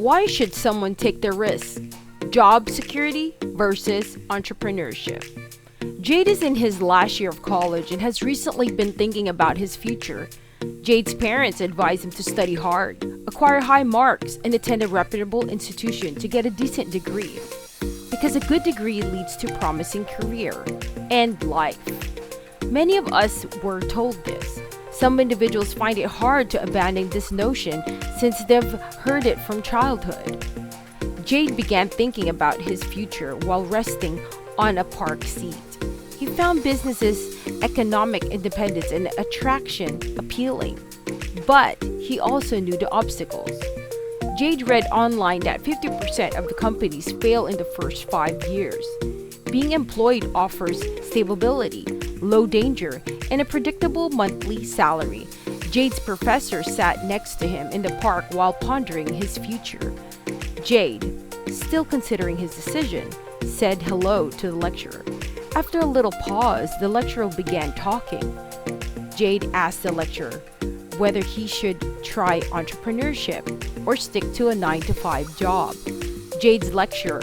Why should someone take the risk? Job security versus entrepreneurship. Jade is in his last year of college and has recently been thinking about his future. Jade's parents advise him to study hard, acquire high marks, and attend a reputable institution to get a decent degree. Because a good degree leads to promising career and life. Many of us were told this. Some individuals find it hard to abandon this notion since they've heard it from childhood. Jade began thinking about his future while resting on a park seat. He found businesses, economic independence, and attraction appealing. But he also knew the obstacles. Jade read online that 50% of the companies fail in the first 5 years. Being employed offers stability, low danger, and a predictable monthly salary. Jade's professor sat next to him in the park while pondering his future. Jade, still considering his decision, said hello to the lecturer. After a little pause, the lecturer began talking. Jade asked the lecturer whether he should try entrepreneurship or stick to a 9-to-5 job. Jade's lecture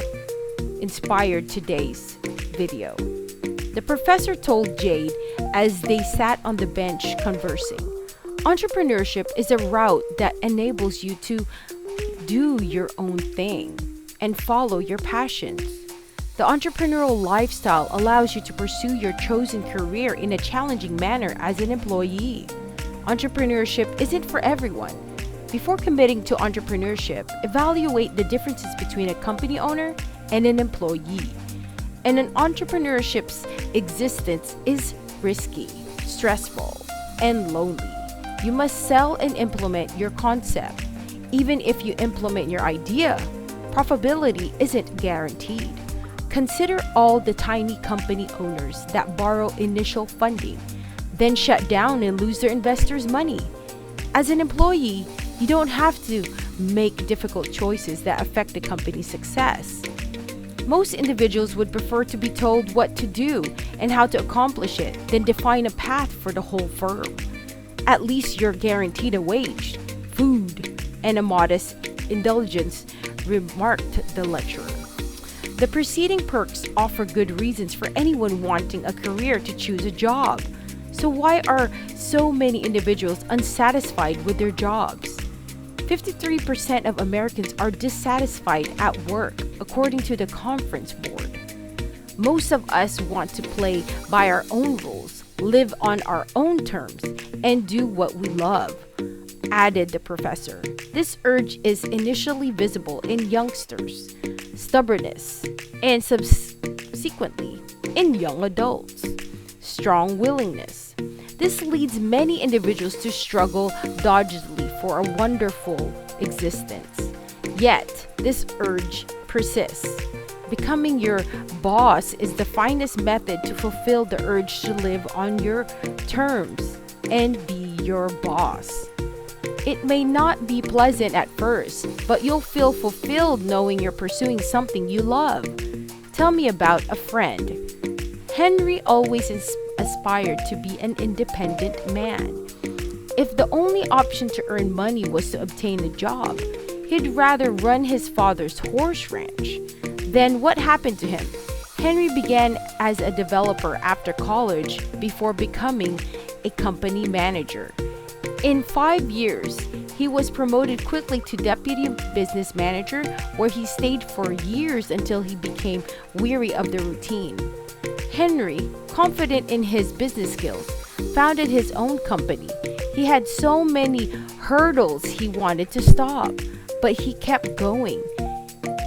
inspired today's video. The professor told Jade as they sat on the bench conversing, entrepreneurship is a route that enables you to do your own thing and follow your passions. The entrepreneurial lifestyle allows you to pursue your chosen career in a challenging manner as an employee. Entrepreneurship isn't for everyone. Before committing to entrepreneurship, evaluate the differences between a company owner and an employee. And an entrepreneurship's existence is risky, stressful, and lonely. You must sell and implement your concept. Even if you implement your idea, profitability isn't guaranteed. Consider all the tiny company owners that borrow initial funding, then shut down and lose their investors' money. As an employee, you don't have to make difficult choices that affect the company's success. Most individuals would prefer to be told what to do and how to accomplish it than define a path for the whole firm. At least you're guaranteed a wage, food, and a modest indulgence, remarked the lecturer. The preceding perks offer good reasons for anyone wanting a career to choose a job. So why are so many individuals unsatisfied with their jobs? 53% of Americans are dissatisfied at work, according to the Conference Board. Most of us want to play by our own rules, live on our own terms, and do what we love, added the professor. This urge is initially visible in youngsters, stubbornness, and subsequently in young adults, strong willingness. This leads many individuals to struggle doggedly for a wonderful existence. Yet, this urge persists. Becoming your boss is the finest method to fulfill the urge to live on your terms and be your boss. It may not be pleasant at first, but you'll feel fulfilled knowing you're pursuing something you love. Tell me about a friend. Henry always aspired to be an independent man. If the only option to earn money was to obtain a job, he'd rather run his father's horse ranch. Then what happened to him? Henry began as a developer after college before becoming a company manager. In 5 years, he was promoted quickly to deputy business manager, where he stayed for years until he became weary of the routine. Henry, confident in his business skills, founded his own company. He had so many hurdles he wanted to stop, but he kept going.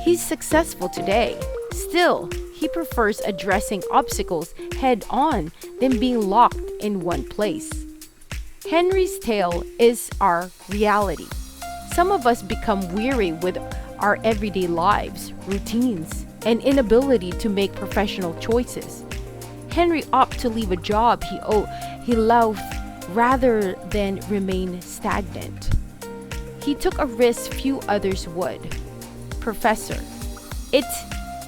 He's successful today. Still, he prefers addressing obstacles head on than being locked in one place. Henry's tale is our reality. Some of us become weary with our everyday lives, routines, and inability to make professional choices. Henry opted to leave a job he loved rather than remain stagnant. He took a risk few others would. Professor, it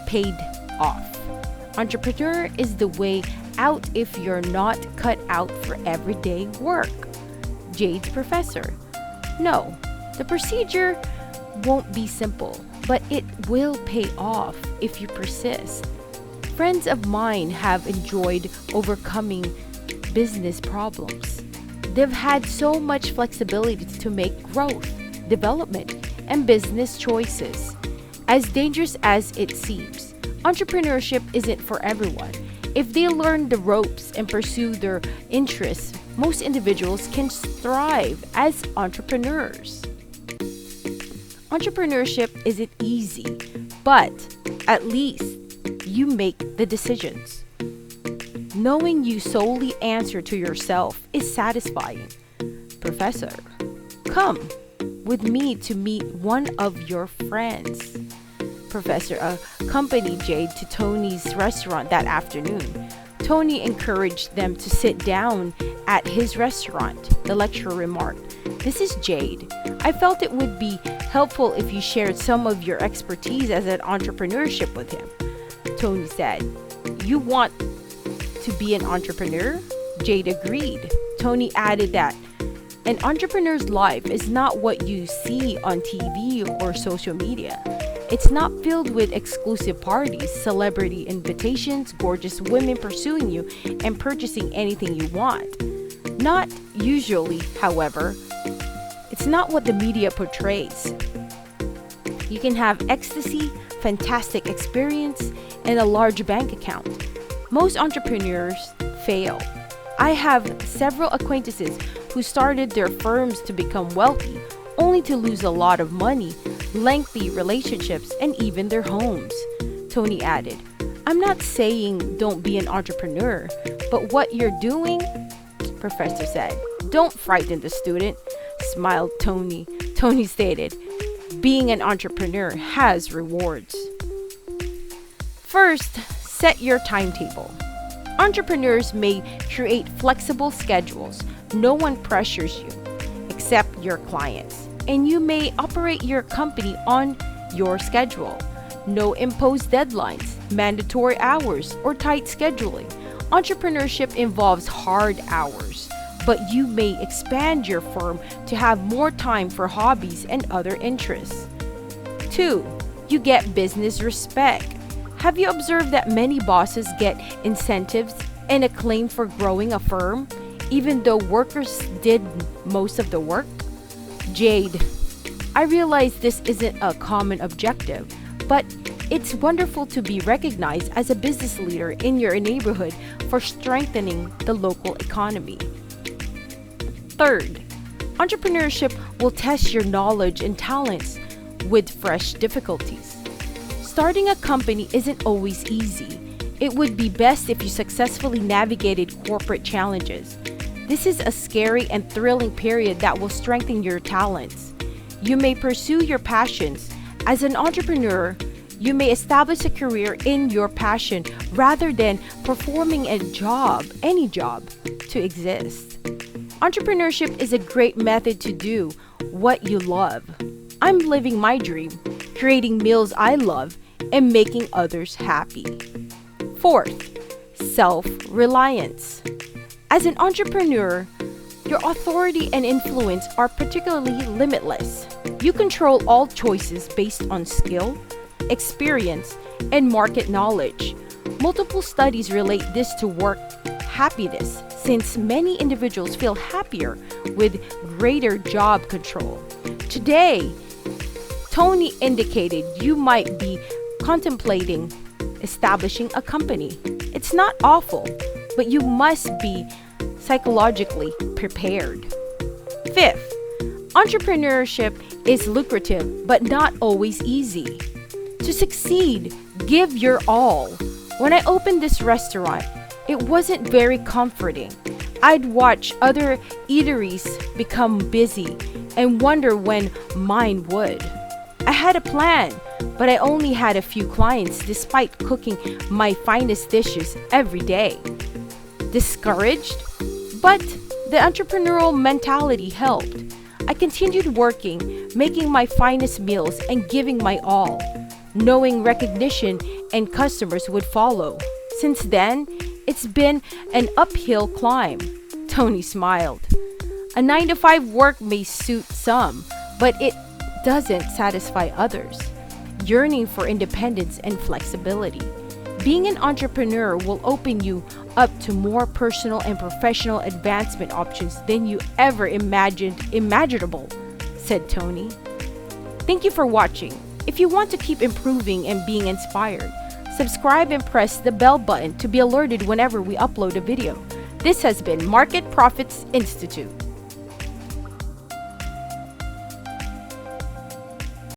paid off. Entrepreneur is the way out if you're not cut out for everyday work. Jade's professor. No, the procedure won't be simple, but it will pay off if you persist. Friends of mine have enjoyed overcoming business problems. They've had so much flexibility to make growth, development, and business choices. As dangerous as it seems, entrepreneurship isn't for everyone. If they learn the ropes and pursue their interests, most individuals can thrive as entrepreneurs. Entrepreneurship isn't easy, but at least you make the decisions. Knowing you solely answer to yourself is satisfying. Professor, come with me to meet one of your friends. Professor accompanied Jade to Tony's restaurant that afternoon. Tony encouraged them to sit down at his restaurant. The lecturer remarked, "This is Jade. I felt it would be helpful if you shared some of your expertise as an entrepreneurship with him." Tony said, "You want to be an entrepreneur?" Jade agreed. Tony added that an entrepreneur's life is not what you see on TV or social media. It's not filled with exclusive parties, celebrity invitations, gorgeous women pursuing you, and purchasing anything you want. Not usually, however. It's not what the media portrays. You can have ecstasy, fantastic experience, and a large bank account. Most entrepreneurs fail. I have several acquaintances who started their firms to become wealthy, only to lose a lot of money, lengthy relationships, and even their homes. Tony added, "I'm not saying don't be an entrepreneur, but what you're doing," Professor said. "Don't frighten the student," smiled Tony. Tony stated, "Being an entrepreneur has rewards." First, set your timetable. Entrepreneurs may create flexible schedules. No one pressures you except your clients, and you may operate your company on your schedule. No imposed deadlines, mandatory hours, or tight scheduling. Entrepreneurship involves hard hours, but you may expand your firm to have more time for hobbies and other interests. 2. You get business respect. Have you observed that many bosses get incentives and acclaim for growing a firm, even though workers did most of the work? Jade, I realize this isn't a common objective, but it's wonderful to be recognized as a business leader in your neighborhood for strengthening the local economy. Third, entrepreneurship will test your knowledge and talents with fresh difficulties. Starting a company isn't always easy. It would be best if you successfully navigated corporate challenges. This is a scary and thrilling period that will strengthen your talents. You may pursue your passions. As an entrepreneur, you may establish a career in your passion rather than performing any job, to exist. Entrepreneurship is a great method to do what you love. I'm living my dream, creating meals I love, and making others happy. Fourth, self-reliance. As an entrepreneur, your authority and influence are particularly limitless. You control all choices based on skill, experience, and market knowledge. Multiple studies relate this to work happiness, since many individuals feel happier with greater job control. Today, Tony indicated you might be contemplating establishing a company. It's not awful, but you must be psychologically prepared. Fifth, entrepreneurship is lucrative but not always easy. To succeed, give your all. When I opened this restaurant, it wasn't very comforting. I'd watch other eateries become busy and wonder when mine would. I had a plan, but I only had a few clients despite cooking my finest dishes every day. Discouraged? But the entrepreneurial mentality helped. I continued working, making my finest meals and giving my all, knowing recognition and customers would follow. Since then, it's been an uphill climb. Tony smiled. A 9-to-5 work may suit some, but it doesn't satisfy others, yearning for independence and flexibility. Being an entrepreneur will open you up to more personal and professional advancement options than you ever imagined imaginable, said Tony. Thank you for watching. If you want to keep improving and being inspired, subscribe and press the bell button to be alerted whenever we upload a video. This has been Market Profits Institute.